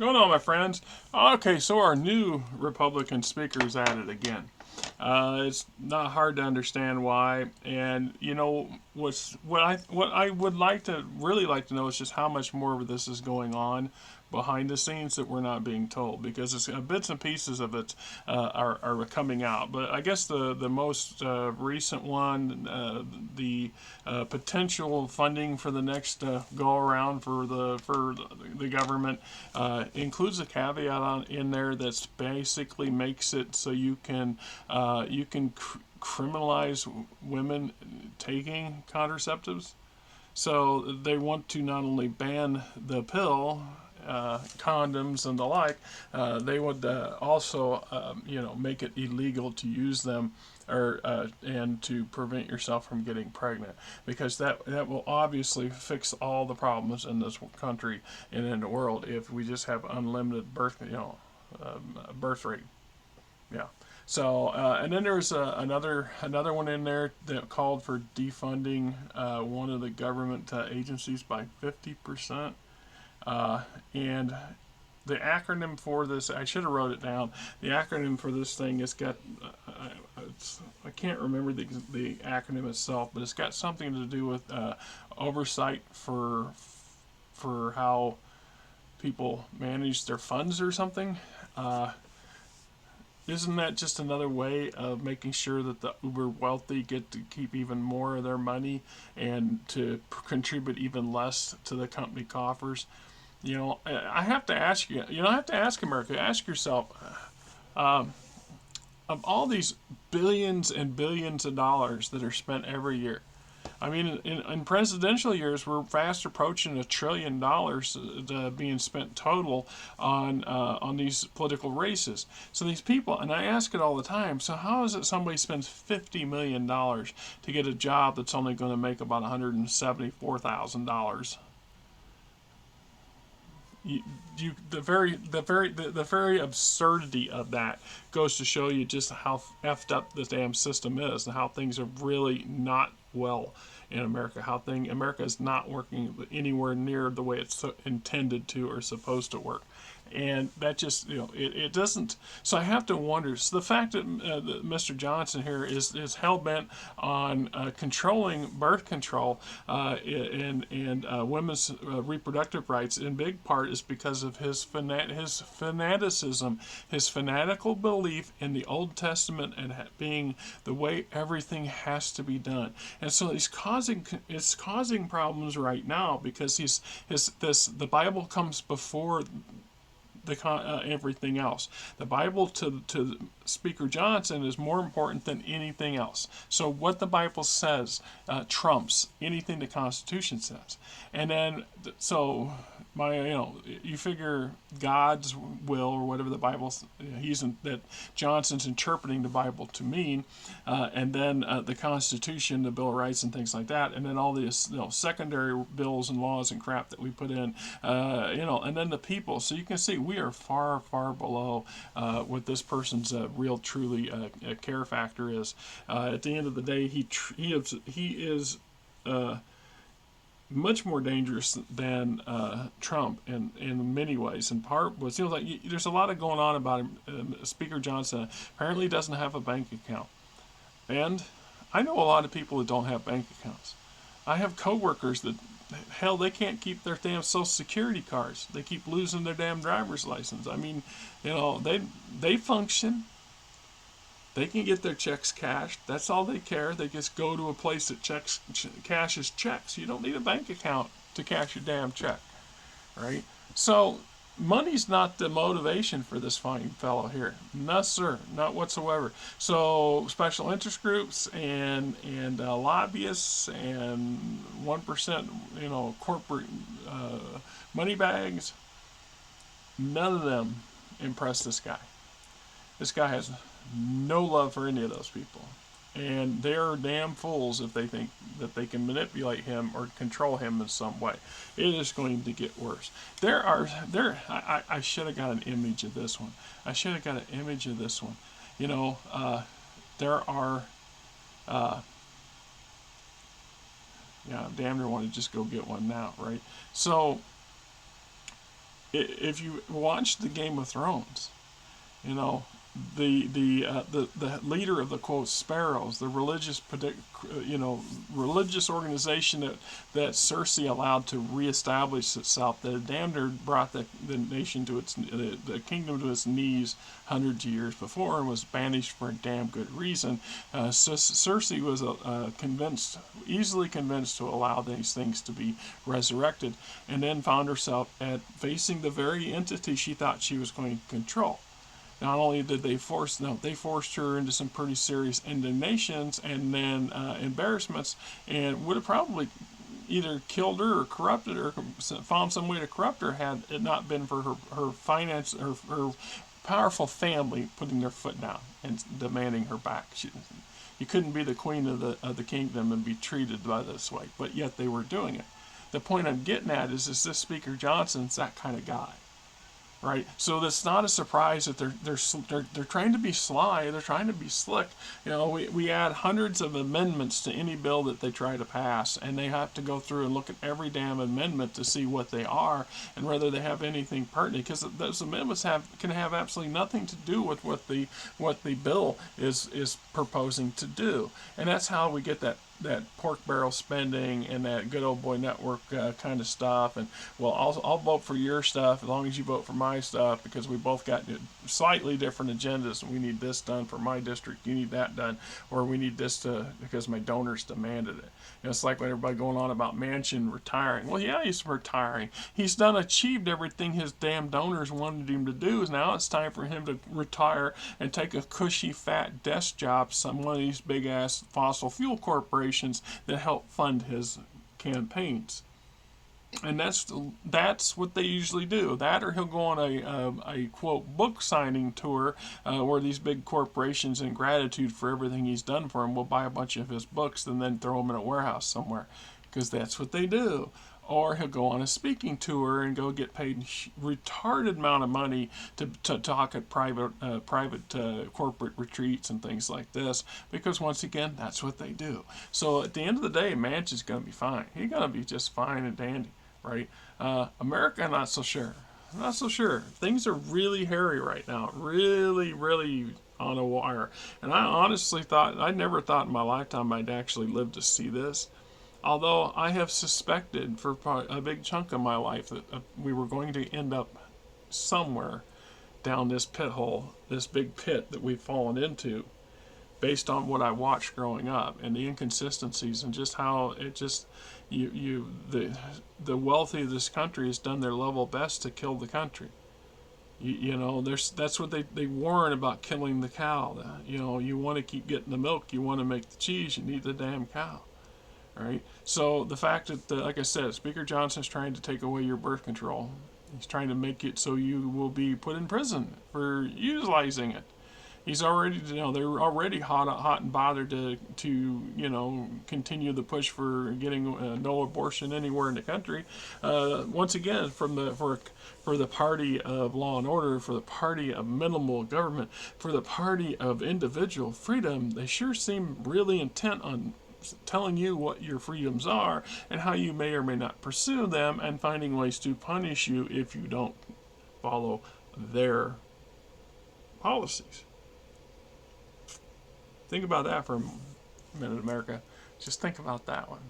going on, my friends? Okay, so our new Republican speaker is at it again. It's not hard to understand why, and what I would really like to know is just how much more of this is going on behind the scenes that we're not being told, because it's, bits and pieces of it are coming out. But I guess the most recent one, the potential funding for the next go around for the government, includes a caveat in there that's basically makes it so you can criminalize women taking contraceptives. So they want to not only ban the pill, condoms and the like, they would also, make it illegal to use them, or and to prevent yourself from getting pregnant, because that will obviously fix all the problems in this country and in the world if we just have unlimited birth rate. Yeah. So, and then there's another one in there that called for defunding one of the government agencies by 50%. And the acronym for this, I should have wrote it down. The acronym for this thing has got, I can't remember the acronym itself, but it's got something to do with oversight for how people manage their funds or something. Isn't that just another way of making sure that the uber wealthy get to keep even more of their money and to contribute even less to the company coffers? I have to ask you, I have to ask America, ask yourself, of all these billions and billions of dollars that are spent every year, I mean, in presidential years, we're fast approaching $1 trillion being spent total on these political races. So these people, and I ask it all the time. So how is it somebody spends $50 million to get a job that's only going to make about $174,000? The very absurdity of that goes to show you just how effed up this damn system is, and how things are really not well in America. America is not working anywhere near the way it's intended to or supposed to work. And that just, it doesn't. So I have to wonder. So the fact that Mr. Johnson here is hell bent on controlling birth control and women's reproductive rights, in big part, is because of his fanaticism, his fanatical belief in the Old Testament and being the way everything has to be done. And so it's causing problems right now, because the Bible comes before everything else. The Bible to Speaker Johnson is more important than anything else. So what the Bible says trumps anything the Constitution says. And then you figure God's will, or whatever the Bible that Johnson's interpreting the Bible to mean, and then the Constitution, the Bill of Rights, and things like that, and then all these secondary bills and laws and crap that we put in, and then the people. So you can see we are far, far below what this person's real, truly care factor is. At the end of the day, he is much more dangerous than Trump in many ways. In part, it seems like there's a lot of going on about him. Speaker Johnson apparently doesn't have a bank account, and I know a lot of people that don't have bank accounts. I have coworkers that, hell, they can't keep their damn Social Security cards. They keep losing their damn driver's license. I mean, they function. They can get their checks cashed. That's all they care. They just go to a place that cashes checks. You don't need a bank account to cash your damn check, right? So money's not the motivation for this fine fellow here. No, sir, not whatsoever. So special interest groups and lobbyists and 1%, corporate money bags. None of them impress this guy. This guy has no love for any of those people. And they're damn fools if they think that they can manipulate him or control him in some way. It is going to get worse. I should have got an image of this one. There are, damn near want to just go get one now, right? So if you watch the Game of Thrones, you know, the leader of the quote sparrows, the religious organization that Cersei allowed to reestablish itself, that damn near brought the nation to the kingdom to its knees hundreds of years before, and was banished for a damn good reason. Cersei was easily convinced to allow these things to be resurrected, and then found herself at facing the very entity she thought she was going to control. Not only did they they forced her into some pretty serious indignations and then embarrassments, and would have probably either killed her or corrupted her, found some way to corrupt her, had it not been for her finance, her powerful family putting their foot down and demanding her back. You couldn't be the queen of the kingdom and be treated by this way, but yet they were doing it. The point I'm getting at is this Speaker Johnson's that kind of guy. Right, so it's not a surprise that they're trying to be sly. They're trying to be slick. We add hundreds of amendments to any bill that they try to pass, and they have to go through and look at every damn amendment to see what they are and whether they have anything pertinent. Because those amendments can have absolutely nothing to do with what the bill is proposing to do, and that's how we get that pork barrel spending and that good old boy network kind of stuff. And well, I'll vote for your stuff as long as you vote for my stuff, because we both got slightly different agendas. We need this done for my district, you need that done, or we need this because my donors demanded it. It's like when everybody going on about Manchin retiring. Well, yeah, he's retiring. He's achieved everything his damn donors wanted him to do. Now it's time for him to retire and take a cushy, fat desk job some one of these big ass fossil fuel corporations that help fund his campaigns. And that's what they usually do. That, or he'll go on a quote book signing tour where these big corporations, in gratitude for everything he's done for them, will buy a bunch of his books and then throw them in a warehouse somewhere, because that's what they do. Or he'll go on a speaking tour and go get paid retarded amount of money to talk at private corporate retreats and things like this, because once again, that's what they do. So at the end of the day, Manchin's going to be fine. He's going to be just fine and dandy, right? America, not so sure. Not so sure. Things are really hairy right now. Really, really on a wire. And I never thought in my lifetime I'd actually live to see this. Although I have suspected for a big chunk of my life that we were going to end up somewhere down this pit hole, this big pit that we've fallen into, based on what I watched growing up and the inconsistencies and just how it just the wealthy of this country has done their level best to kill the country. That's what they warn about, killing the cow. You want to keep getting the milk, you want to make the cheese, you need the damn cow. Right? So the fact that, like I said, Speaker Johnson's trying to take away your birth control. He's trying to make it so you will be put in prison for utilizing it. They're already hot and bothered to continue the push for getting no abortion anywhere in the country. Once again, for the party of law and order, for the party of minimal government, for the party of individual freedom, they sure seem really intent on telling you what your freedoms are and how you may or may not pursue them, and finding ways to punish you if you don't follow their policies. Think about that for a minute, America. Just think about that one.